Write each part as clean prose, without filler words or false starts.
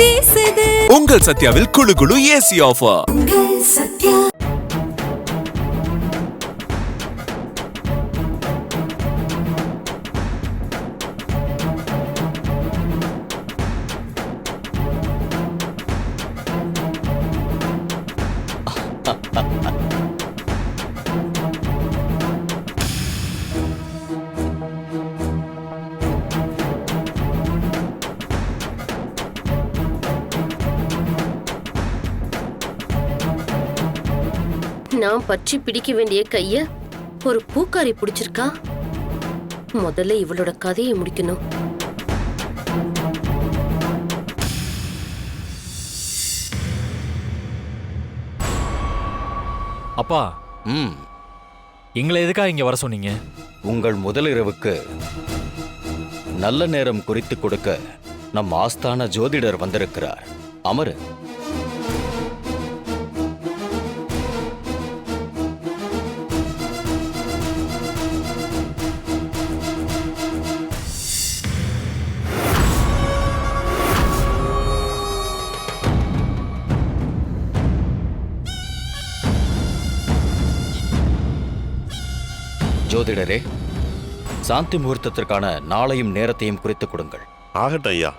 வீசுது. உங்கள் சத்யாவில் குளு குளு ஏசி ஆஃபர். சத்யா. நான் பற்றி பிடிக்க வேண்டிய கைய ஒரு பூக்காரி பிடிச்சிருக்கா. முதல்ல இவளோட கதையை முடிக்கணும். அப்பா, எங்களை எதுக்காக இங்க வர சொன்னீங்க? உங்கள் முதலிரவுக்கு நல்ல நேரம் குறித்து கொடுக்க நம் ஆஸ்தான ஜோதிடர் வந்திருக்கிறார். அமரு. ஜோதிடரே, சாந்தி முகூர்த்தத்திற்கான நாளையும் நேரத்தையும் குறித்துக் கொடுங்கள். ஆகட்டும் ஐயா.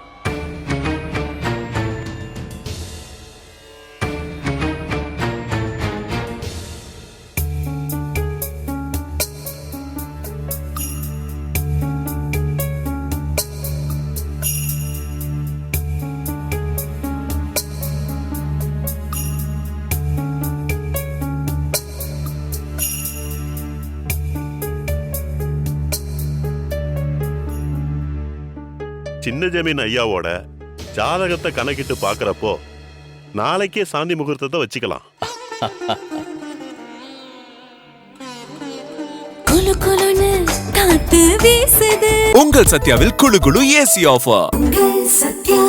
சின்ன ஜமீன் ஐயாவோட ஜாதகத்தை கணக்கிட்டு பாக்குறப்போ நாளைக்கே சாந்தி முகூர்த்தத்தை வச்சுக்கலாம். குளு குளுன்னு காத்து வீசுது. உங்கள் சத்யாவில் குளு குளு ஏசி ஆஃபர். சத்யா.